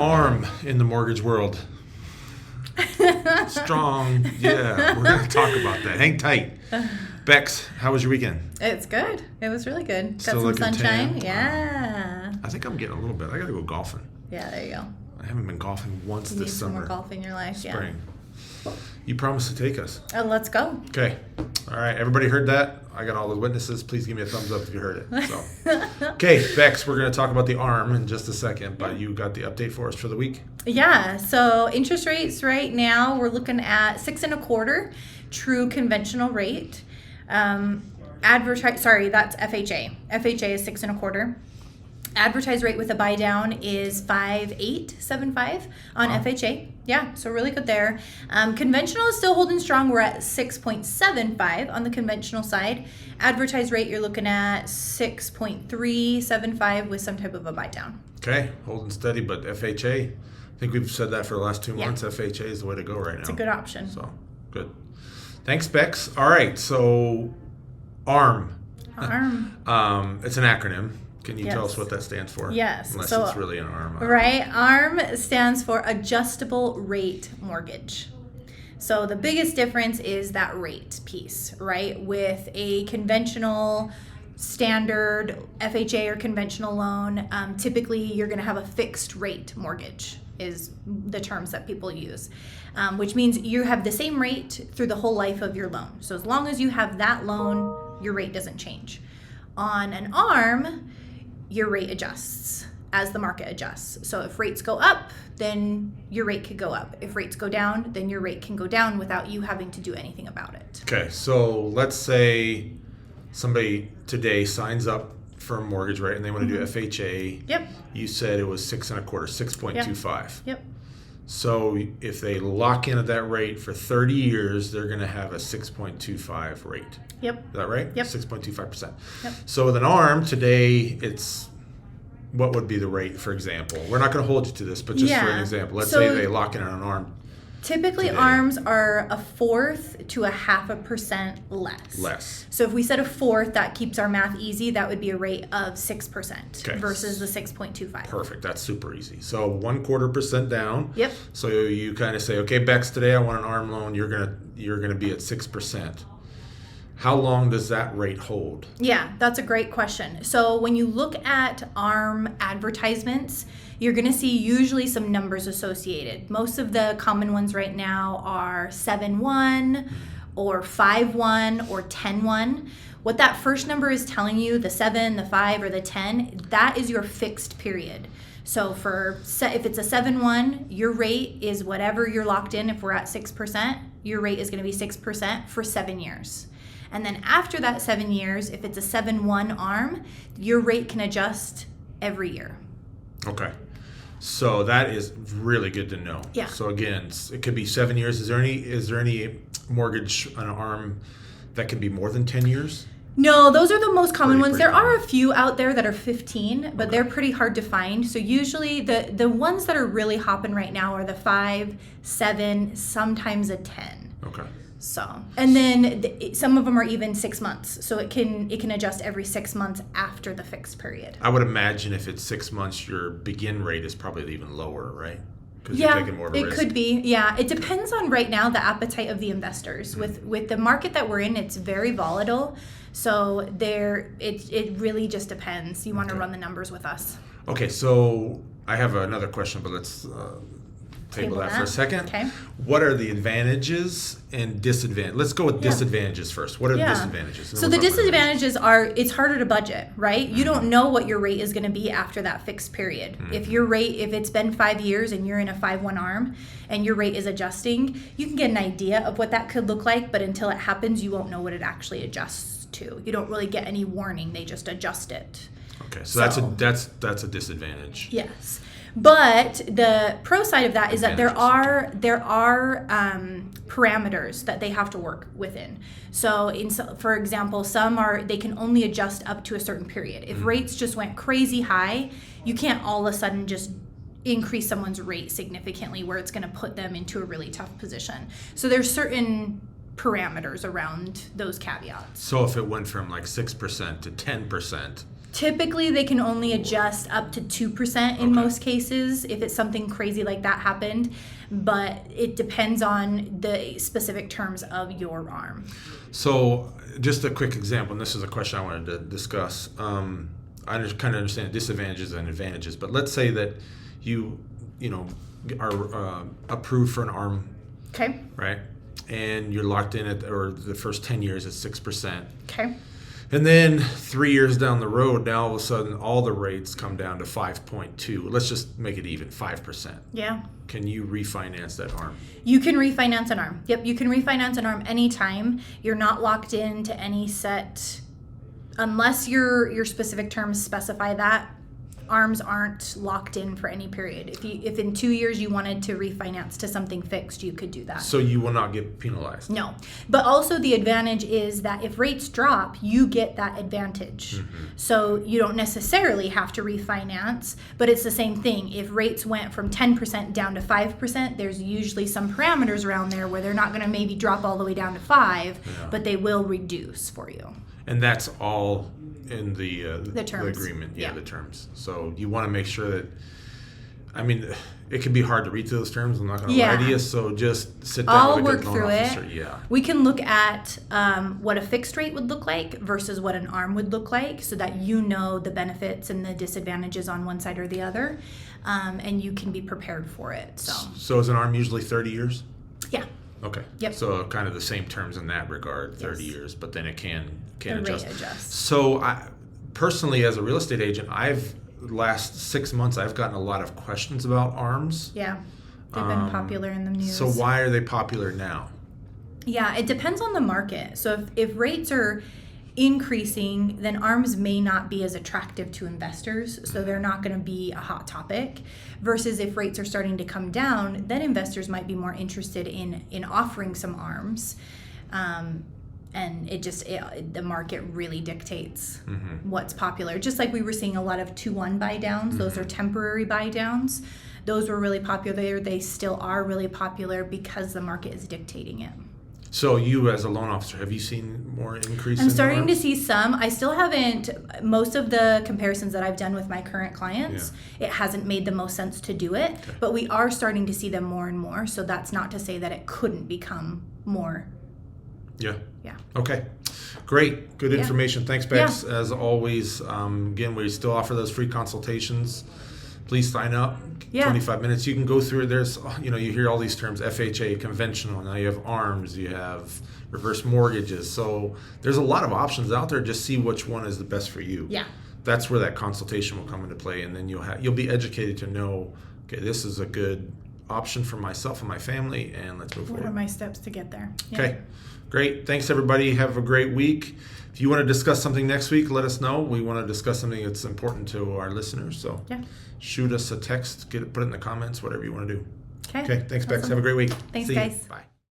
arm in the mortgage world. Strong. Yeah, we're going to talk about that. Hang tight. Bex, how was your weekend? It's good. It was really good. Still Got some sunshine. tan? Yeah. I think I'm getting a little bit. I got to go golfing. Yeah, there you go. I haven't been golfing once You this need some summer. more golf in your life. Spring. You promised to take us. Oh, let's go. Okay. All right. Everybody heard that? I got all the witnesses. Please give me a thumbs up if you heard it. So, okay, Bex, we're going to talk about the ARM in just a second, but you got the update for us for the week? Yeah. So interest rates right now, we're looking at 6.25% true conventional rate. That's FHA. FHA is 6.25%. Advertised rate with a buy down is 5.875 on FHA. Yeah, so really good there. Conventional is still holding strong. We're at 6.75 on the conventional side. Advertised rate, you're looking at 6.375 with some type of a buy down. Okay, holding steady, but FHA, I think we've said that for the last 2 months. FHA is the way to go right now. It's a good option. So, good. Thanks, Bex. All right, so ARM. It's an acronym. Can you tell us what that stands for? Yes. Unless so, it's really an ARM. Right. ARM stands for Adjustable Rate Mortgage. So the biggest difference is that rate piece, right? With a conventional standard FHA or conventional loan, typically you're going to have a fixed rate mortgage is the terms that people use, which means you have the same rate through the whole life of your loan. So as long as you have that loan, your rate doesn't change. On an ARM, your rate adjusts as the market adjusts. So if rates go up, then your rate could go up. If rates go down, then your rate can go down without you having to do anything about it. Okay, so let's say somebody today signs up for a mortgage, right, and they want to do FHA. Yep. You said it was 6.25, 6.25. Yep. So if they lock in at that rate for 30 years, they're going to have a 6.25 rate. Yep. Is that right? Yep. 6.25%. Yep. So with an ARM today, what would be the rate, for example? We're not going to hold you to this, but just for an example. Let's say they lock in on an ARM. Typically, today, ARMs are 1/4 to 0.5% less. So if we said 1/4, that keeps our math easy. That would be a rate of 6% versus the 6.25. Perfect. That's super easy. So 1/4% down. Yep. So you kind of say, okay, Bex, today I want an ARM loan. You're gonna be at 6%. How long does that rate hold? Yeah, that's a great question. So when you look at ARM advertisements, you're going to see usually some numbers associated. Most of the common ones right now are 7.1 or 5.1 or 10.1. What that first number is telling you, the 7, the 5, or the 10, that is your fixed period. So if it's a 7.1, your rate is whatever you're locked in. If we're at 6%, your rate is going to be 6% for 7 years. And then after that 7 years, if it's a 7.1 ARM, your rate can adjust every year. Okay. So that is really good to know. Yeah. So again, it could be 7 years. Is there any mortgage on an ARM that can be more than 10 years? No, those are the most common ones. There are a few out there that are 15, but they're pretty hard to find. So usually the ones that are really hopping right now are the 5, 7, sometimes a 10. Okay. So, and then some of them are even 6 months. So it can adjust every 6 months after the fixed period. I would imagine if it's 6 months, your begin rate is probably even lower, right? Because you're taking more of a risk. It could be. Yeah, it depends on right now the appetite of the investors. With the market that we're in, it's very volatile. So it really just depends. You want to run the numbers with us. Okay, so I have another question, but let's table that for a second. Okay. What are the advantages and disadvantages? Let's go with disadvantages first. What are the disadvantages? So the disadvantages are it's harder to budget, right? You don't know what your rate is going to be after that fixed period. If it's been 5 years and you're in a 5.1 ARM and your rate is adjusting, you can get an idea of what that could look like, but until it happens, you won't know what it actually adjusts to. You don't really get any warning. They just adjust it. Okay, so that's a disadvantage. Yes. But the pro side of that is that there are parameters that they have to work within. So, for example, they can only adjust up to a certain period. If rates just went crazy high, you can't all of a sudden just increase someone's rate significantly where it's going to put them into a really tough position. So there's certain parameters around those caveats. So if it went from like 6% to 10%, Typically, they can only adjust up to 2% in most cases if it's something crazy like that happened, but it depends on the specific terms of your arm. So just a quick example, and this is a question I wanted to discuss. I kind of understand disadvantages and advantages, but let's say that you are approved for an arm, Okay. right? And you're locked in or the first 10 years at 6%. Okay. And then 3 years down the road, now all of a sudden all the rates come down to 5.2. Let's just make it even, 5%. Yeah. Can you refinance that arm? You can refinance an arm. Yep, you can refinance an arm anytime. You're not locked into any set, unless your specific terms specify that. Arms aren't locked in for any period. If in 2 years you wanted to refinance to something fixed, you could do that. So you will not get penalized? No. But also the advantage is that if rates drop, you get that advantage. Mm-hmm. So you don't necessarily have to refinance, but it's the same thing. If rates went from 10% down to 5%, there's usually some parameters around there where they're not going to maybe drop all the way down to 5, but they will reduce for you. And that's all in the terms. The agreement, the terms. So you want to make sure that, I mean, it can be hard to read through those terms. I'm not going to lie to you. So just sit down I'll with a work good loan through officer. it. Yeah. We can look at what a fixed rate would look like versus what an arm would look like, so that you know the benefits and the disadvantages on one side or the other, and you can be prepared for it. So is an arm usually 30 years? Yeah. Okay. Yep. So kind of the same terms in that regard, 30 years, but then it can adjust. Rate adjusts. So I personally, as a real estate agent, last 6 months I've gotten a lot of questions about arms. Yeah. They've been popular in the news. So why are they popular now? Yeah, it depends on the market. So if rates are increasing, then arms may not be as attractive to investors, so they're not going to be a hot topic. Versus if rates are starting to come down, then investors might be more interested in offering some arms. And the market really dictates what's popular. Just like we were seeing a lot of 2-1 buy downs. Those are temporary buy downs. Those were really popular. They still are really popular because the market is dictating it. So you, as a loan officer, have you seen more increase? I'm starting to see some. I still haven't. Most of the comparisons that I've done with my current clients, it hasn't made the most sense to do it. Okay. But we are starting to see them more and more. So that's not to say that it couldn't become more. Yeah. Yeah. Okay. Great. Good information. Thanks, Bex. Yeah. As always, again, we still offer those free consultations. Please sign up. 25 minutes. You can go through it. There's, you hear all these terms, FHA, conventional. Now you have ARMs, you have reverse mortgages. So there's a lot of options out there. Just see which one is the best for you. Yeah. That's where that consultation will come into play. And then you'll be educated to know, okay, this is a good option for myself and my family, and let's move forward. What are my steps to get there? Yeah. Okay. Great. Thanks, everybody. Have a great week. If you want to discuss something next week, let us know. We want to discuss something that's important to our listeners. So shoot us a text, put it in the comments, whatever you want to do. Okay. Thanks, Bex. Have a great week. Thanks, See guys. you. Bye.